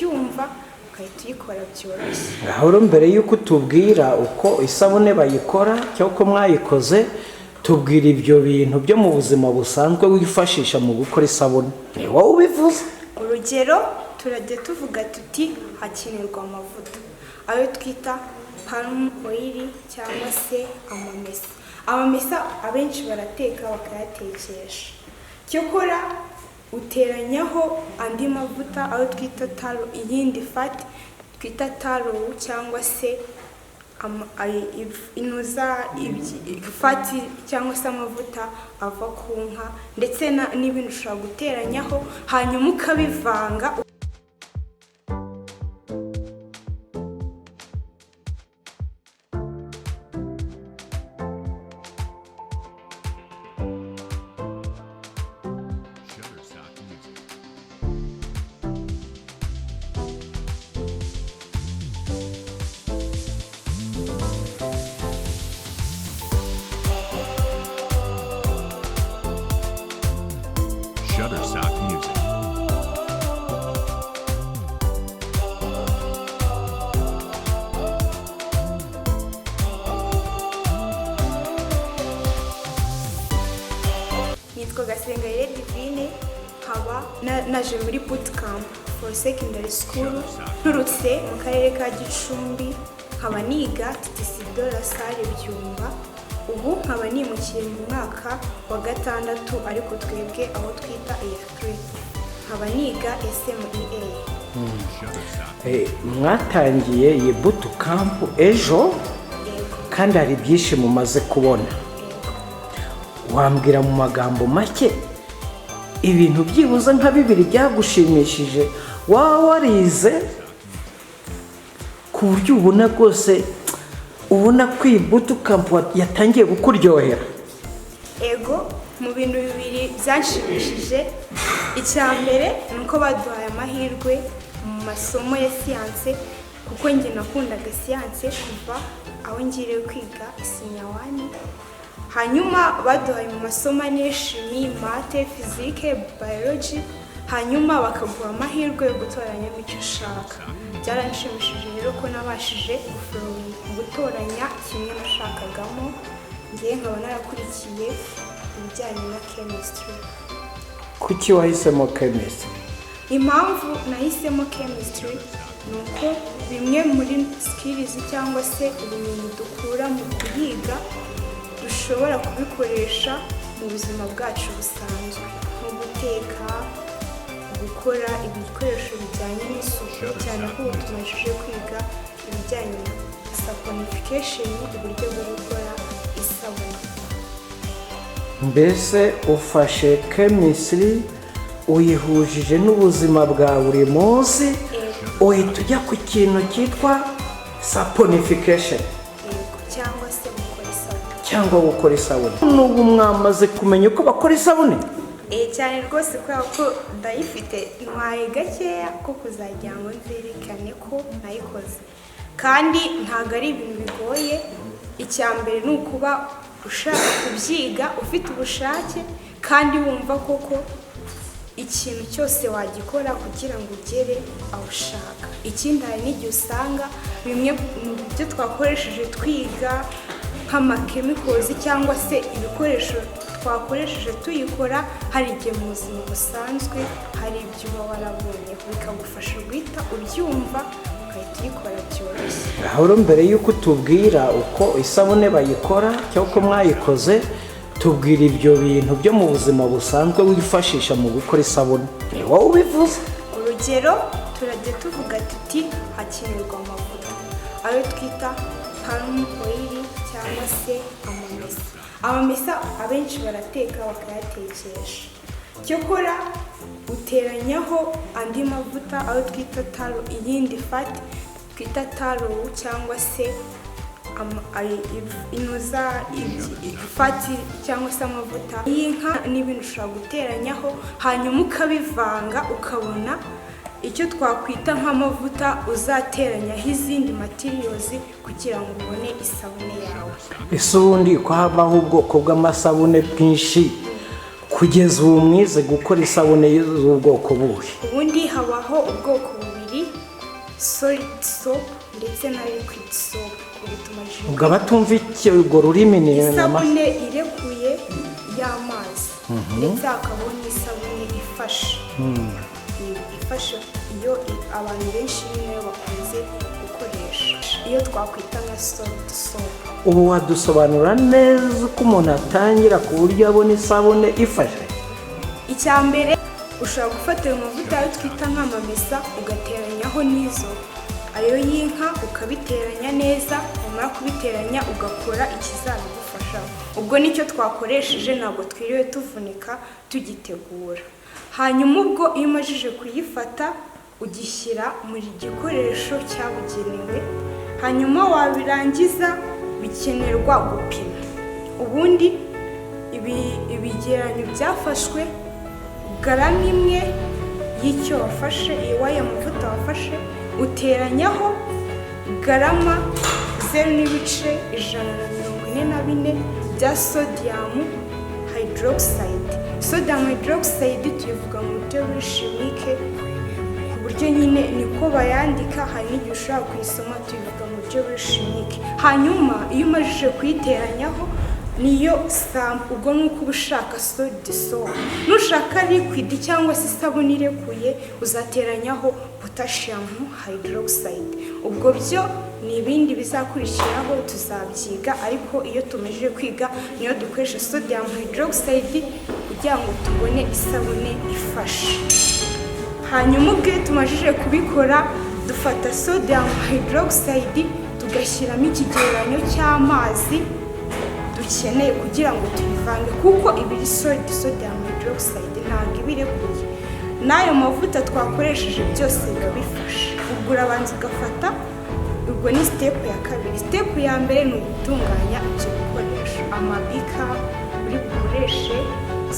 byumva ukahita uyikora byoroshye. Ahoro mbere yuko tubwira uko isabune bayikora cyangwa uko mwayikoze, tubwira ibyo bintu byo mu buzima busanzwe wifashisha mu gukora isabune. Ni wowe ubivuze. Urugero turajya tuvuga tuti hakenerwa amavuta ayo twita palm oil cyangwa se amamesa. Amamesa abenshi barateka bakayatekesha, cyokora uteranyaho andi mavuta ayo twita taro, iyindi fat twita taro cyangwa se inuza fati cyangwa se amavuta ava ku nka, ndetse n'ibintu ushobora guteranyaho hanyuma ukabivanga. Shutterstock Music. Nitwa Gasengayire Divine, nkaba naje muri bootcamp for secondary school nturutse mu karere ka Gicumbi, nkaba niga TTC de la Salle Byumba. Ubu nkaba nimukiye mu mwaka wa gatandatu, ariko twebwe aho twita EF3, nkaba niga SMEA. Mwatangiye iyi bootcamp ejo kandi hari byinshi mumaze kubona. Wambwira mu magambo make ibintu byibuze nka bibiri byagushimishije warize ku buryo ubona rwose ubona ko iyi bootcamp yatangiye kukuryohera? Ego, mu bintu bibiri byanshimishije, icya mbere ni uko baduhaye amahirwe mu masomo ya siyanse, kuko njye nakundaga siyanse kuva aho ngiriye kwiga isinyawani. Hanyuma baduhaye mu masomo ane: shimi, mate, fizike, biology, hanyuma bakaguha amahirwe yo gutoranyamo icyo ushaka. Byaranshimishije rero ko nabashije gutoranya kimwe nashakagamo. Njye nkaba narakurikiye ibijyanye na chemistry. Kuki wahisemo chemistry? Impamvu nahisemo chemistry ni uko bimwe muri skills cyangwa se ubumenyi dukura mu kuyiga dushobora kubikoresha mu buzima bwacu busanzwe, nko guteka, gukora ibikoresho bijyanye n'isuku, cyane ko ubu tumajije kwiga ibijyanye na saponification, uburyo bwo gukora isabune. Mbese ufashe chemistry uyihujije n'ubuzima bwa buri munsi, uhita ujya ku kintu cyitwa saponification cyangwa gukora isabune. N'ubu mwamaze kumenya uko bakora isabune? Cyane rwose, kubera ko ndayifite ntwaye gakeya ko kuzagira ngo nzerekane ko nayikoze, kandi ntabwo ari ibintu bigoye. Icya mbere ni ukuba ushaka kubyiga, ufite ubushake, kandi wumva koko ikintu cyose wagikora kugira ngo ugere aho ushaka. Ikindi, hari n'igihe usanga bimwe mu byo twakoresheje twiga nk'amakemikozi cyangwa se ibikoresho twakoresheje tuyikora, hari igihe mu buzima busanzwe hari ibyo uba warabonye, bikagufasha guhita ubyumva ukahita uyikora byoroshye. Ahoro mbere yuko tubwira uko isabune bayikora cyangwa uko mwayikoze, tubwira ibyo bintu byo mu buzima busanzwe wifashisha mu gukora isabune. Ni wowe ubivuze. Urugero turajya tuvuga tuti hakenerwa amavuta ayo twita palm oil cyangwa se amamesa. Amamesa abenshi barateka bakayatekesha, cyokora uteranyaho andi mavuta ayo twita taro, iyindi fat twita taro cyangwa se inuza fati cyangwa se amavuta y'inka, n'ibintu ushobora guteranyaho hanyuma ukabivanga, ukabona icyo twakwita nk'amavuta uzateranyaho izindi materials kugira ngo ubone isabune yawe. Ese ubundi ko habaho ubwoko bw'amasabune bwinshi, kugeza ubu mwize gukora isabune y'ubwoko buhe? Ubundi habaho ubwoko bubiri solid soap ndetse na liquid soap. ubwo abatumva urwo rurimi ni isabune irekuye y'amazi ndetse hakabaho n'isabune ifasha ifasha iyo abantu benshi niyo bakunze gukoresha iyo twakwita nka solid soap. ubu wadusobanura neza uko umuntu atangira ku buryo abona isabune ifashe? icya mbere ushobora gufata ayo mavuta ayo twita nk'amamesa ugateranyaho n'izo ayo y'inka ukabiteranya neza, wamara kubiteranya ugakora ikizabigufasha. ubwo nicyo twakoresheje, ntabwo twiriwe tuvunika tugitegura. hanyuma ubwo iyo umajije kuyifata ugishyira muri gikoresho cyabugenewe, hanyuma wabirangiza bikenerwa gupima. ubundi ibigeranyo byafashwe garama imwe y'icyo wafashe, w'aya mavuta wafashe uteranyaho garama 0.144 bya sodium hydroxide. Sodium hydroxide tuyivuga mu buryo buri chimique, ku buryo nyine niko bayandika, hari n'igihe ushobora kuyisoma tuyivuga mu buryo buri chimique. hanyuma iyo umajije kuyiteranyaho niyo sample, ubwo nuko uba ushaka solid soap. nushaka liquid cyangwa se isabune irekuye uzateranyaho potassium hydroxide. ubwo byo ni ibindi bizakurikiraho tuzabyiga, ariko iyo tumejeje kwiga niyo dukoresha sodium hydroxide kugira ngo tubone isabune ifasha. hanyuma ubwo tumajije kubikora dufata sodium hydroxide tugashyiramo ikigereranyo cy'amazi dukeneye kugira ngo tuyivange, kuko ibiri solid sodium hydroxide ntabwo ibirekuye. n'ayo mavuta twakoresheje byose biba bifasha. ubwo urabanza ugafata, ubwo ni step ya kabiri. step ya mbere ni ugutunganya ibyo bikoresho, amabika uri bukoreshe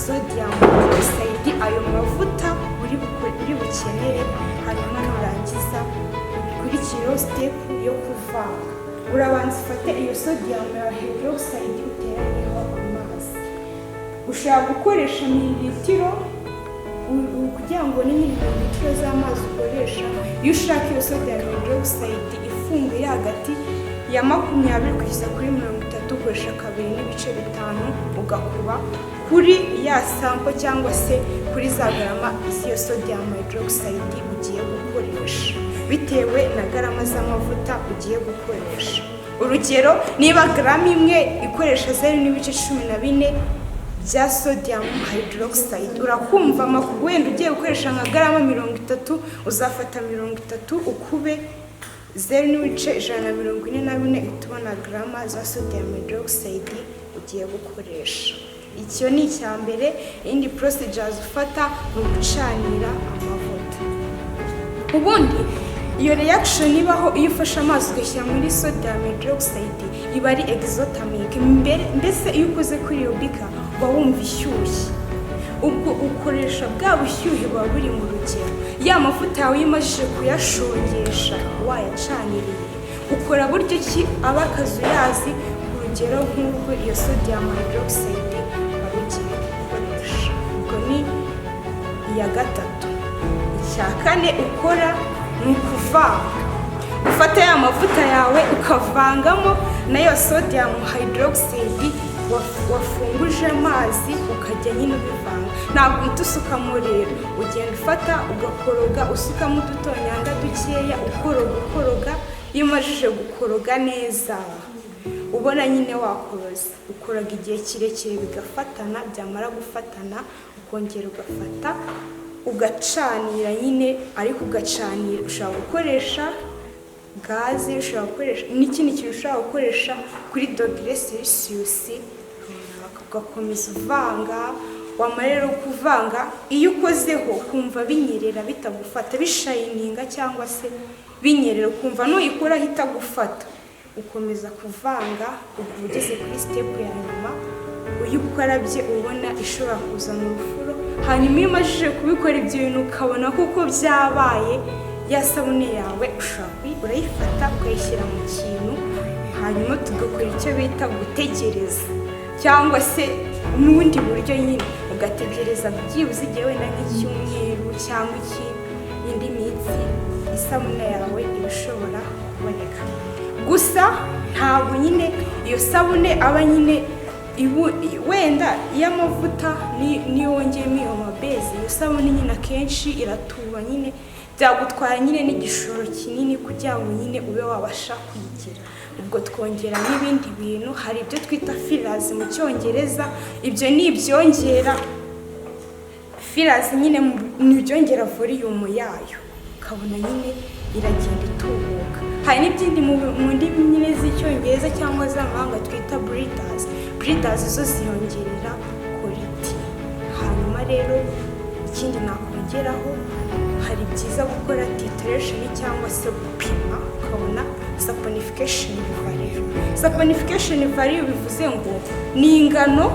sodium hydroxide, ayo mavuta uri bukenere. hanyuma nurangiza ukurikireho step yo kuvanga. urabanza ufate iyo sodium hydroxide uteranyeho amazi. ushobora gukoresha mililitiro kugira ngo ni mililitiro z'amazi ukoresha. iyo ushaka iyo sodium hydroxide ifunguye hagati ya 20 kugeza kuri 30 ukoresha 2.5 ugakuba kuri ya sample cyangwa se kuri za garama z'iyo sodium hydroxide ugiye gukoresha, bitewe na garama z'amavuta ugiye gukoresha. urugero, niba garama imwe ikoresha 0.14 bya sodium hydroxide, urakumva wenda ugiye gukoresha nka garama 30, uzafata 30 ukube 0.144 itubona garama za sodium hydroxide ugiye gukoresha. icyo ni icya mbere. indi procedures ufata ni ugucanira amavuta. ubundi iyo reaction ibaho iyo ufashe amazi ugashyira muri sodium hydroxide iba ari exothermic. mbese iyo ukoze kuri iyo bika uba wumva ishyushye. ubwo ukoresha bwa bushyuhe buba buri mu rugero. ya mavuta yawe yimajije kuyashongesha wayacaniriye ukora buryo ki aba akazuyazi. urugero nk'ubwo iyo sodium hydroxide babigiye gukoresha. ubwo ni iya gatatu. icya kane ukora ni ukuvanga. ufata ya mavuta yawe ukavangamo nayo sodium hydroxide wafunguje amazi ukajya nyine ubivanga. ntabwo uhita usukamo rero, ugenda ufata ugakoroga usukamo udutonyanga dukeya ukoroga. iyo umajije gukoroga neza ubona nyine wakoroza, ukoroga igihe kirekire bigafatana. byamara gufatana ukongera ugafata ugacanira nyine, ariko ugacanira ushobora gukoresha gaze, ushobora gukoresha n'ikindi kintu, ushobora gukoresha kuri dogere Celsius ugakomeza uvanga. wamara rero kuvanga, iyo ukozeho ukumva binyerera bitagufata, bishayininga cyangwa se binyerera, ukumva nuyikoraho itagufata, ukomeza kuvanga. ubwo ugeze kuri step ya nyuma, iyo ukarabye ubona ishobora kuzana urufuro. hanyuma iyo umajije kubikora ibyo bintu ukabona kuko byabaye, ya sabune yawe urayifata ukayishyira mu kintu, hanyuma tugakora icyo bita gutegereza, cyangwa se n'ubundi buryo nyine ugategereza byibuze igihe wenda nk'icyumweru cyangwa indi minsi isabune yawe irashobora kuboneka. Gusa ntabwo nyine iyo sabune aba nyine wenda iy'amavuta niyo wongeyemo iyo mabezi, iyo sabune nyine akenshi iratuba nyine, byagutwara nyine n'igishoro kinini kugira ngo nyine ube wabasha kuyigira. Ubwo twongera n'ibindi bintu, hari ibyo twita fillers mu cyongereza, ibyo ni ibyongera fillers nyine ni ibyongera volume yayo, ukabona nyine iragenda itubuka. Hari n'ibindi mu ndimi nyine z'icyongereza cyangwa z'amahanga twita breeders zo ziyongerera quality. Hanyuma rero ikindi nakongeraho, hari byiza gukora titration cyangwa se gupima ukabona saponification value. Saponification value bivuze ngo ni ingano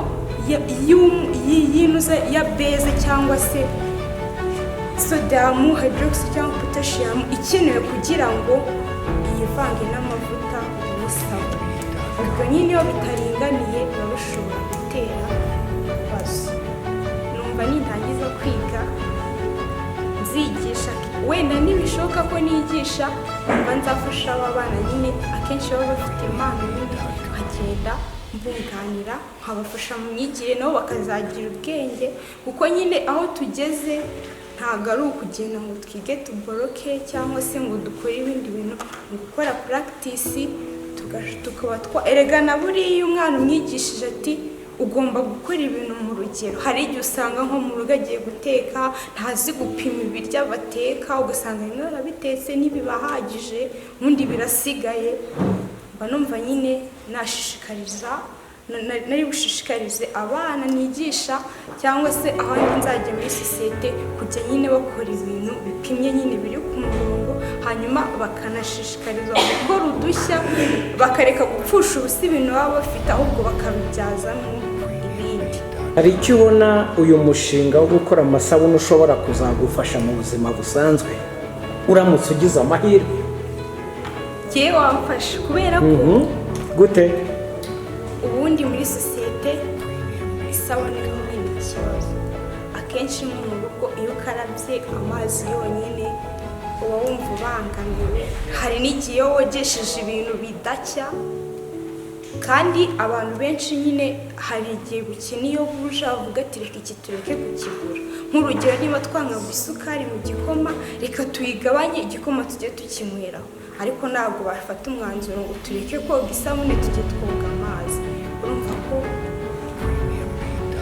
y'inuza ya base cyangwa se sodium hydroxide cyangwa potassium ikenewe kugira ngo yivange n'amavuta y'isabune. Ubwo nyine iyo bitaringaniye biba bishobora gutera ibibazo. Numva nintangiza kwiga nzigisha, wenda nibishoboka ko nigisha numva nzafasha aba bana nyine akenshi baba bafite impano nyine, nkagenda mbunganira nkabafasha mu myigire nabo bakazagira ubwenge, kuko nyine aho tugeze ntabwo ari ukugenda ngo twige tuboroke cyangwa se ngo dukore ibindi bintu, mu gukora practice tukaba erega na buriya umwana umwigishije ati ugomba gukora ibintu mu rugero. Hari igihe usanga nko mu rugo agiye guteka ntazi gupima ibiryo bateka, ugasanga rimwe barabitetse ntibibahagije ubundi birasigaye. Mba numva nyine nari bushishikarize abana nigisha cyangwa se abandi nzajya muri sosiyete kujya nyine bakora ibintu bipimye nyine biri ku murongo, hanyuma bakanashishikarizwa gukora udushya, bakareka gupfusha ubusa ibintu baba bafite, ahubwo bakabibyazamo ibindi. Hari icyo ubona uyu mushinga wo gukora amasabune ushobora kuzagufasha mu buzima busanzwe uramutse ugize amahirwe? Yewe wamfasha, kubera ko gute? Ubundi muri sosiyete isabune ni ikibazo. Akenshi mu rugo iyo ukarabye amazi yonyine uba wumva ubangamiwe. Hari n'igihe iyo wogesheje ibintu bidacya, kandi abantu benshi nyine hari igihe bukene iyo buje bavuga ati reka iki tureke kukigura. Nk'urugero niba twanga isukari mu gikoma, reka tuyigabanye igikoma tujye tukinyweraho, ariko ntabwo bafata umwanzuro ngo tureke koga isabune tujye twoga amazi. Urumva ko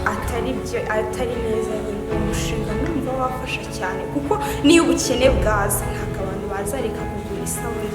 atari neza. Uwo mushinga numva wafasha cyane, kuko niyo ubukene bwaza ntabwo abantu bazareka kugura isabune.